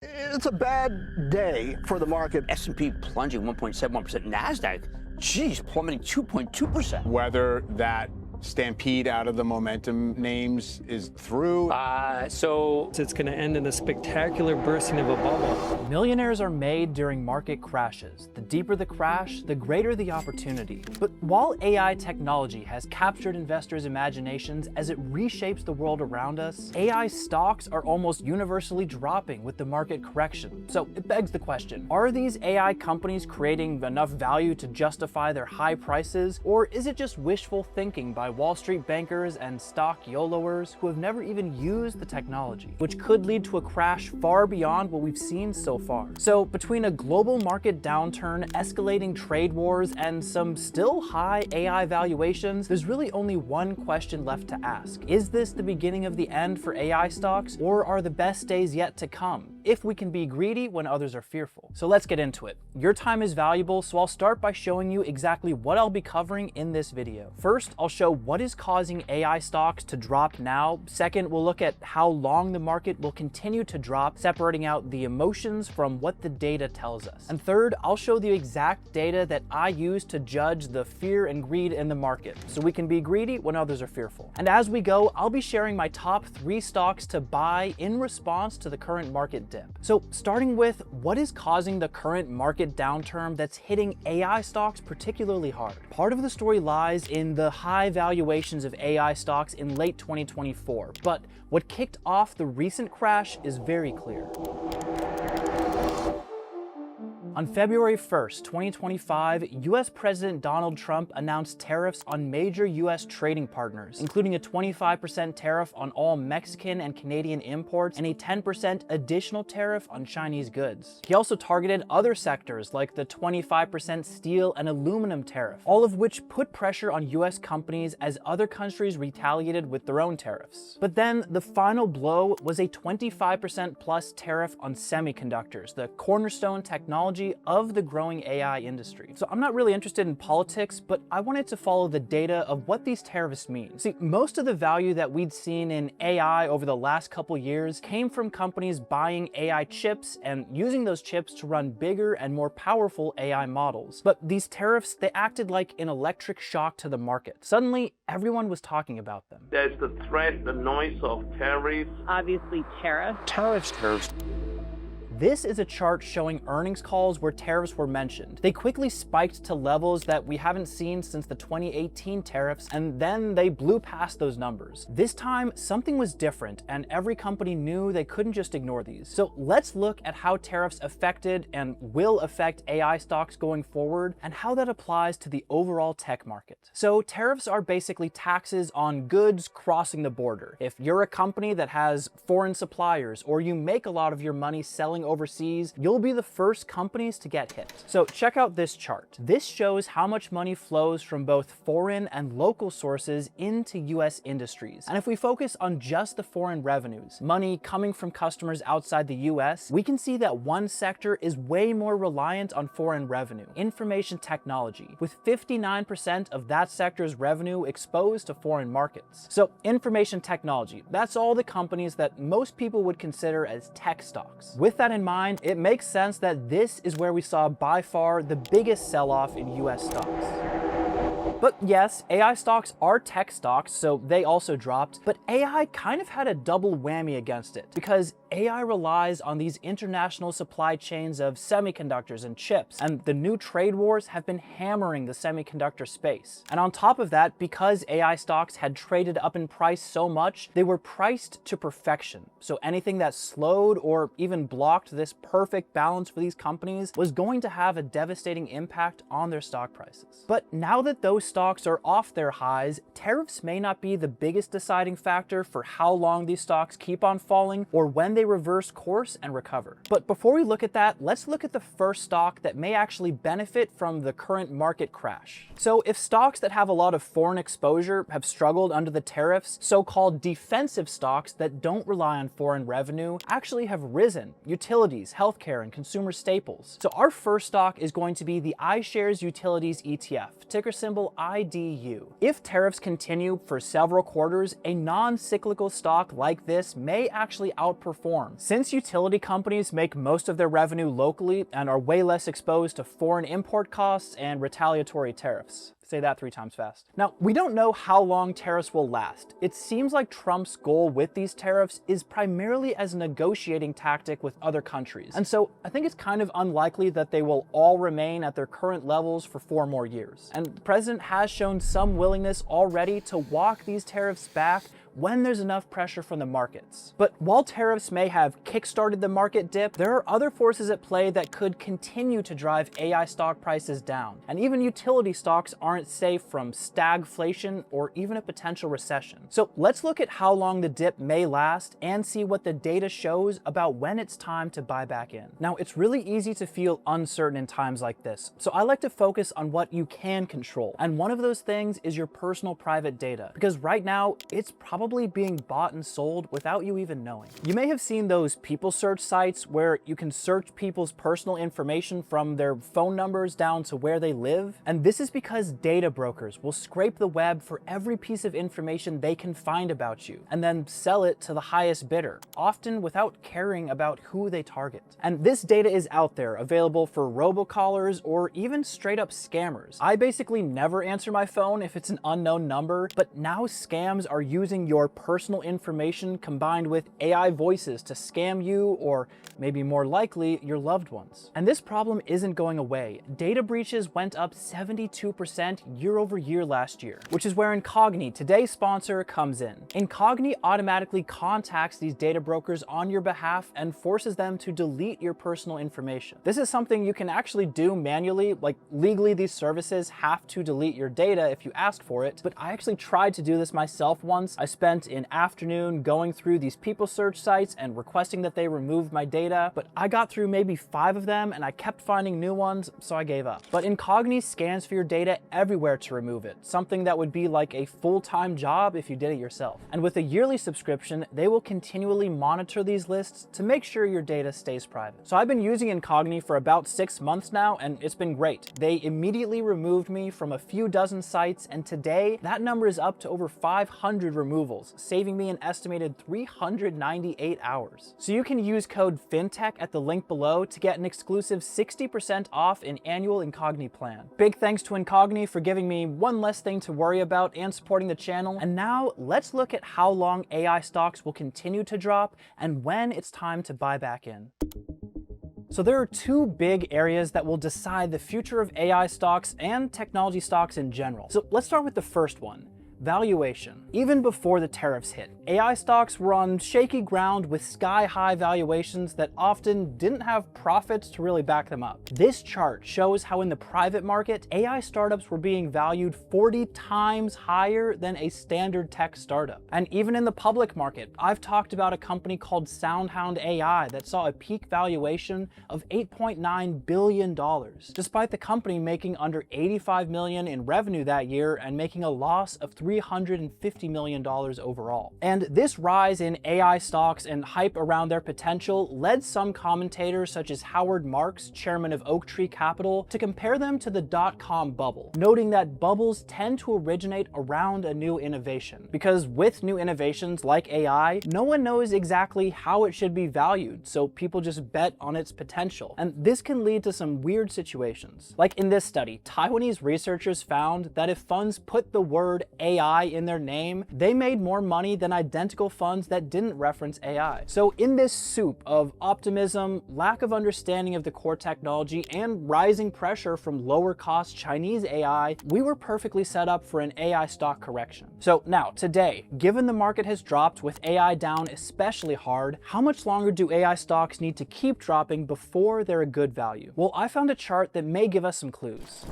It's a bad day for the market. S&P plunging 1.71%. NASDAQ, geez, plummeting 2.2%. Whether that stampede out of the momentum names is through. So it's going to end in a spectacular bursting of a bubble. Millionaires are made during market crashes. The deeper the crash, the greater the opportunity. But while AI technology has captured investors' imaginations as it reshapes the world around us, AI stocks are almost universally dropping with the market correction. So it begs the question, are these AI companies creating enough value to justify their high prices, or is it just wishful thinking by Wall Street bankers and stock YOLOers who have never even used the technology, which could lead to a crash far beyond what we've seen so far? So between a global market downturn, escalating trade wars, and some still high AI valuations, there's really only one question left to ask. Is this the beginning of the end for AI stocks, or are the best days yet to come, if we can be greedy when others are fearful? So let's get into it. Your time is valuable, so I'll start by showing you exactly what I'll be covering in this video. First, I'll show what is causing AI stocks to drop now. Second, we'll look at how long the market will continue to drop, separating out the emotions from what the data tells us. And third, I'll show the exact data that I use to judge the fear and greed in the market, so we can be greedy when others are fearful. And as we go, I'll be sharing my top 3 stocks to buy in response to the current market dip. So starting with what is causing the current market downturn that's hitting AI stocks particularly hard. Part of the story lies in the high valuations of AI stocks in late 2024, but what kicked off the recent crash is very clear. On February 1st, 2025, US President Donald Trump announced tariffs on major US trading partners, including a 25% tariff on all Mexican and Canadian imports and a 10% additional tariff on Chinese goods. He also targeted other sectors like the 25% steel and aluminum tariff, all of which put pressure on US companies as other countries retaliated with their own tariffs. But then the final blow was a 25% plus tariff on semiconductors, the cornerstone technology of the growing AI industry. So I'm not really interested in politics, but I wanted to follow the data of what these tariffs mean. See, most of the value that we'd seen in AI over the last couple years came from companies buying AI chips and using those chips to run bigger and more powerful AI models. But these tariffs, they acted like an electric shock to the market. Suddenly, everyone was talking about them. There's the threat, the noise of tariffs. Obviously, tariffs. Tariffs. This is a chart showing earnings calls where tariffs were mentioned. They quickly spiked to levels that we haven't seen since the 2018 tariffs, and then they blew past those numbers. This time, something was different, and every company knew they couldn't just ignore these. So let's look at how tariffs affected and will affect AI stocks going forward, and how that applies to the overall tech market. So tariffs are basically taxes on goods crossing the border. If you're a company that has foreign suppliers, or you make a lot of your money selling overseas, you'll be the first companies to get hit. So check out this chart. This shows how much money flows from both foreign and local sources into US industries. And if we focus on just the foreign revenues, money coming from customers outside the US, we can see that one sector is way more reliant on foreign revenue: information technology, with 59% of that sector's revenue exposed to foreign markets. So information technology, that's all the companies that most people would consider as tech stocks. With that in mind, it makes sense that this is where we saw by far the biggest sell-off in US stocks. But yes, AI stocks are tech stocks, so they also dropped, but AI kind of had a double whammy against it, because AI relies on these international supply chains of semiconductors and chips, and the new trade wars have been hammering the semiconductor space. And on top of that, because AI stocks had traded up in price so much, they were priced to perfection. So anything that slowed or even blocked this perfect balance for these companies was going to have a devastating impact on their stock prices. But now that those stocks are off their highs, tariffs may not be the biggest deciding factor for how long these stocks keep on falling or when they reverse course and recover. But before we look at that, let's look at the first stock that may actually benefit from the current market crash. So if stocks that have a lot of foreign exposure have struggled under the tariffs, so-called defensive stocks that don't rely on foreign revenue actually have risen: utilities, healthcare, and consumer staples. So our first stock is going to be the iShares Utilities ETF, ticker symbol IDU. If tariffs continue for several quarters, a non-cyclical stock like this may actually outperform form. Since utility companies make most of their revenue locally and are way less exposed to foreign import costs and retaliatory tariffs. Say that 3 times fast. Now, we don't know how long tariffs will last. It seems like Trump's goal with these tariffs is primarily as a negotiating tactic with other countries. And so I think it's kind of unlikely that they will all remain at their current levels for 4 more years. And the president has shown some willingness already to walk these tariffs back when there's enough pressure from the markets. But while tariffs may have kickstarted the market dip, there are other forces at play that could continue to drive AI stock prices down. And even utility stocks aren't safe from stagflation or even a potential recession. So let's look at how long the dip may last and see what the data shows about when it's time to buy back in. Now, it's really easy to feel uncertain in times like this, so I like to focus on what you can control. And one of those things is your personal private data, because right now it's probably being bought and sold without you even knowing. You may have seen those people search sites where you can search people's personal information from their phone numbers down to where they live. And this is because data brokers will scrape the web for every piece of information they can find about you and then sell it to the highest bidder, often without caring about who they target. And this data is out there, available for robocallers or even straight up scammers. I basically never answer my phone if it's an unknown number, but now scams are using your personal information combined with AI voices to scam you, or maybe more likely, your loved ones. And this problem isn't going away. Data breaches went up 72% year over year last year, which is where Incogni, today's sponsor, comes in. Incogni automatically contacts these data brokers on your behalf and forces them to delete your personal information. This is something you can actually do manually, like legally these services have to delete your data if you ask for it, but I actually tried to do this myself once. I spent an afternoon going through these people search sites and requesting that they remove my data, but I got through maybe 5 of them and I kept finding new ones, so I gave up. But Incogni scans for your data everywhere to remove it, something that would be like a full-time job if you did it yourself. And with a yearly subscription, they will continually monitor these lists to make sure your data stays private. So I've been using Incogni for about 6 months now, and it's been great. They immediately removed me from a few dozen sites, and today that number is up to over 500 removals, saving me an estimated 398 hours. So you can use code FinTech at the link below to get an exclusive 60% off an annual Incogni plan. Big thanks to Incogni for giving me one less thing to worry about and supporting the channel. And now let's look at how long AI stocks will continue to drop and when it's time to buy back in. So there are 2 big areas that will decide the future of AI stocks and technology stocks in general. So let's start with the first one. Valuation. Even before the tariffs hit, AI stocks were on shaky ground with sky-high valuations that often didn't have profits to really back them up. This chart shows how in the private market, AI startups were being valued 40 times higher than a standard tech startup. And even in the public market, I've talked about a company called SoundHound AI that saw a peak valuation of $8.9 billion, despite the company making under $85 million in revenue that year and making a loss of $350 million overall. And this rise in AI stocks and hype around their potential led some commentators such as Howard Marks, chairman of Oaktree Capital, to compare them to the dot-com bubble, noting that bubbles tend to originate around a new innovation. Because with new innovations like AI, no one knows exactly how it should be valued, so people just bet on its potential. And this can lead to some weird situations. Like in this study, Taiwanese researchers found that if funds put the word AI in their name, they made more money than identical funds that didn't reference AI. So in this soup of optimism, lack of understanding of the core technology, and rising pressure from lower cost Chinese AI, we were perfectly set up for an AI stock correction. So now, today, given the market has dropped with AI down especially hard, how much longer do AI stocks need to keep dropping before they're a good value? Well, I found a chart that may give us some clues.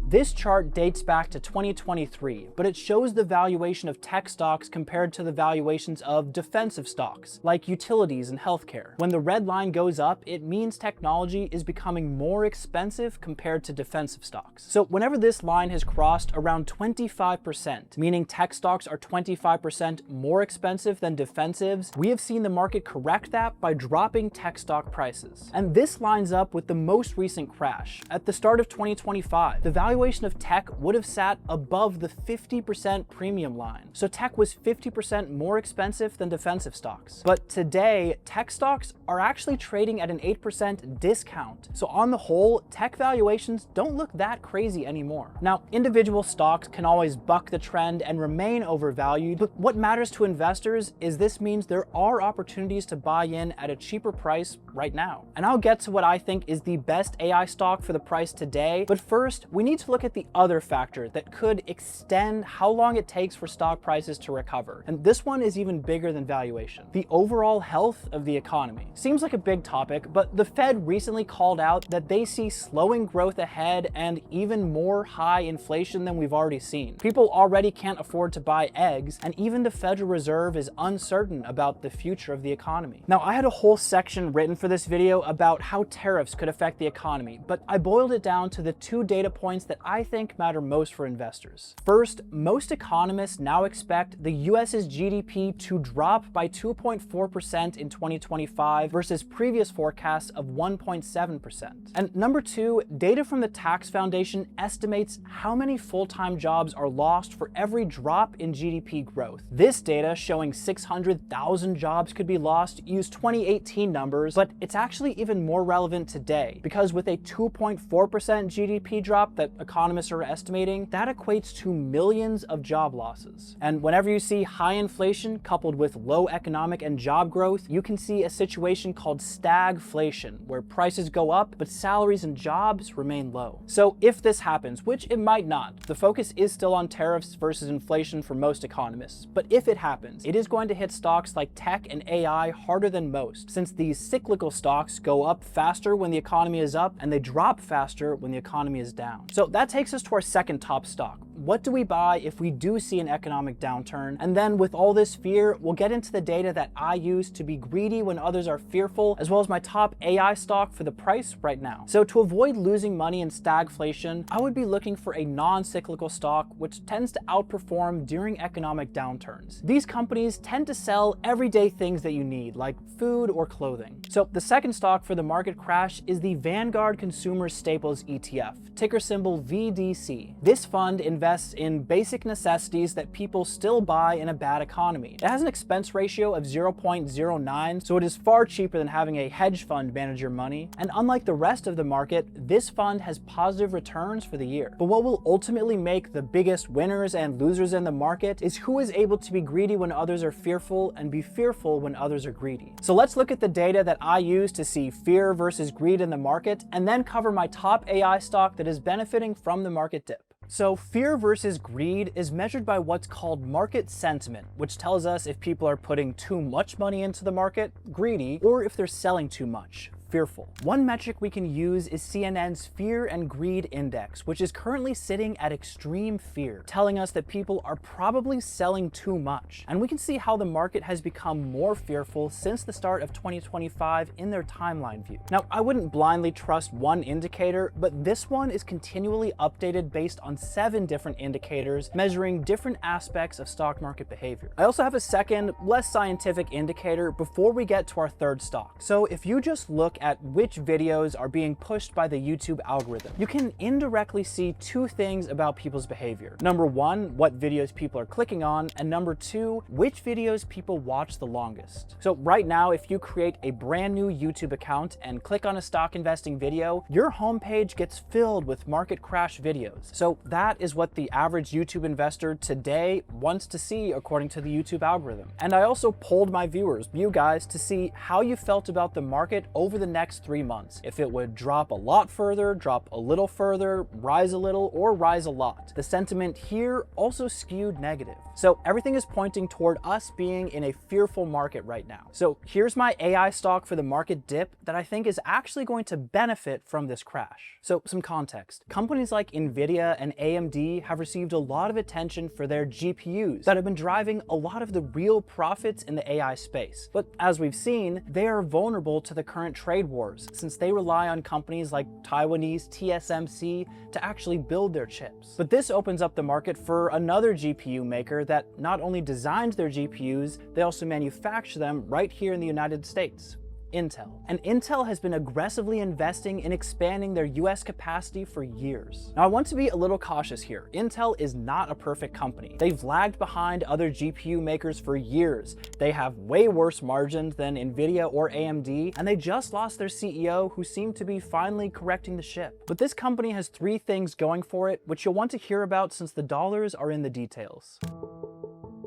This chart dates back to 2023, but it shows the valuation of tech stocks compared to the valuations of defensive stocks, like utilities and healthcare. When the red line goes up, it means technology is becoming more expensive compared to defensive stocks. So whenever this line has crossed around 25%, meaning tech stocks are 25% more expensive than defensives, we have seen the market correct that by dropping tech stock prices. And this lines up with the most recent crash. At the start of 2025, the valuation valuation of tech would have sat above the 50% premium line. So tech was 50% more expensive than defensive stocks. But today, tech stocks are actually trading at an 8% discount. So on the whole, tech valuations don't look that crazy anymore. Now, individual stocks can always buck the trend and remain overvalued, but what matters to investors is this means there are opportunities to buy in at a cheaper price right now. And I'll get to what I think is the best AI stock for the price today, but first, we need to look at the other factor that could extend how long it takes for stock prices to recover. And this one is even bigger than valuation: the overall health of the economy. Seems like a big topic, but the Fed recently called out that they see slowing growth ahead and even more high inflation than we've already seen. People already can't afford to buy eggs, and even the Federal Reserve is uncertain about the future of the economy. Now, I had a whole section written for this video about how tariffs could affect the economy, but I boiled it down to the two data points that I think matter most for investors. First, most economists now expect the US's GDP to drop by 2.4% in 2025 versus previous forecasts of 1.7%. And number two, data from the Tax Foundation estimates how many full-time jobs are lost for every drop in GDP growth. This data, showing 600,000 jobs could be lost, used 2018 numbers, but it's actually even more relevant today, because with a 2.4% GDP drop that economists are estimating, that equates to millions of job losses. And whenever you see high inflation coupled with low economic and job growth, you can see a situation called stagflation, where prices go up, but salaries and jobs remain low. So if this happens, which it might not, the focus is still on tariffs versus inflation for most economists, but if it happens, it is going to hit stocks like tech and AI harder than most, since these cyclical stocks go up faster when the economy is up and they drop faster when the economy is down. So that takes us to our second top stock. What do we buy if we do see an economic downturn? And then with all this fear, we'll get into the data that I use to be greedy when others are fearful, as well as my top AI stock for the price right now. So to avoid losing money in stagflation, I would be looking for a non-cyclical stock which tends to outperform during economic downturns. These companies tend to sell everyday things that you need, like food or clothing. So the second stock for the market crash is the Vanguard Consumer Staples ETF, ticker symbol VDC. This fund invests in basic necessities that people still buy in a bad economy. It has an expense ratio of 0.09, so it is far cheaper than having a hedge fund manage your money. And unlike the rest of the market, this fund has positive returns for the year. But what will ultimately make the biggest winners and losers in the market is who is able to be greedy when others are fearful and be fearful when others are greedy. So let's look at the data that I use to see fear versus greed in the market, and then cover my top AI stock that is benefiting from the market dip. So fear versus greed is measured by what's called market sentiment, which tells us if people are putting too much money into the market, greedy, or if they're selling too much, fearful. One metric we can use is CNN's Fear and Greed Index, which is currently sitting at extreme fear, telling us that people are probably selling too much. And we can see how the market has become more fearful since the start of 2025 in their timeline view. Now, I wouldn't blindly trust one indicator, but this one is continually updated based on 7 different indicators measuring different aspects of stock market behavior. I also have a second, less scientific indicator before we get to our third stock. So if you just look at which videos are being pushed by the YouTube algorithm, you can indirectly see 2 things about people's behavior. Number 1, what videos people are clicking on, and number 2, which videos people watch the longest. So right now, if you create a brand new YouTube account and click on a stock investing video, your homepage gets filled with market crash videos. So that is what the average YouTube investor today wants to see according to the YouTube algorithm. And I also polled my viewers, you guys, to see how you felt about the market over the next 3 months. If it would drop a lot further, drop a little further, rise a little, or rise a lot. The sentiment here also skewed negative. So everything is pointing toward us being in a fearful market right now. So here's my AI stock for the market dip that I think is actually going to benefit from this crash. So some context. Companies like Nvidia and AMD have received a lot of attention for their GPUs that have been driving a lot of the real profits in the AI space. But as we've seen, they are vulnerable to the current trade wars, since they rely on companies like Taiwanese TSMC to actually build their chips. But this opens up the market for another GPU maker that not only designs their GPUs, they also manufacture them right here in the United States. Intel. And Intel has been aggressively investing in expanding their US capacity for years. Now, I want to be a little cautious here. Intel is not a perfect company. They've lagged behind other GPU makers for years. They have way worse margins than Nvidia or AMD, and they just lost their CEO, who seemed to be finally correcting the ship. But this company has three things going for it, which you'll want to hear about since the dollars are in the details.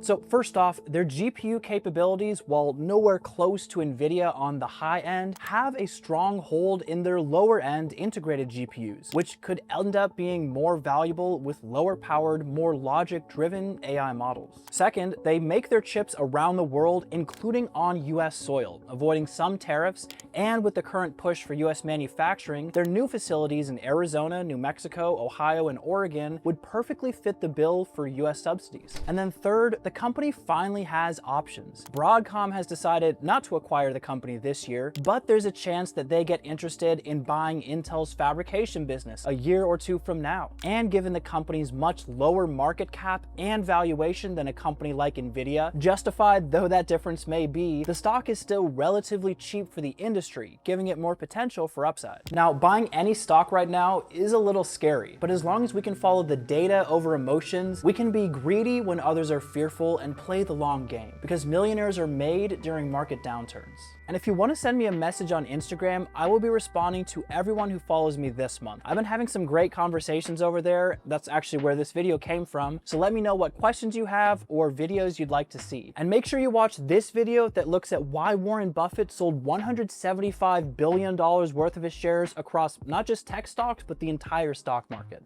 So first off, their GPU capabilities, while nowhere close to Nvidia on the high end, have a strong hold in their lower end integrated GPUs, which could end up being more valuable with lower powered, more logic driven AI models. Second, they make their chips around the world, including on US soil, avoiding some tariffs, and with the current push for US manufacturing, their new facilities in Arizona, New Mexico, Ohio, and Oregon would perfectly fit the bill for US subsidies. And then third, the company finally has options. Broadcom has decided not to acquire the company this year, but there's a chance that they get interested in buying Intel's fabrication business a year or two from now. And given the company's much lower market cap and valuation than a company like Nvidia, justified though that difference may be, the stock is still relatively cheap for the industry, giving it more potential for upside. Now, buying any stock right now is a little scary, but as long as we can follow the data over emotions, we can be greedy when others are fearful and play the long game, because millionaires are made during market downturns. And if you want to send me a message on Instagram, I will be responding to everyone who follows me this month. I've been having some great conversations over there. That's actually where this video came from. So let me know what questions you have or videos you'd like to see. And make sure you watch this video that looks at why Warren Buffett sold $175 billion worth of his shares across not just tech stocks, but the entire stock market.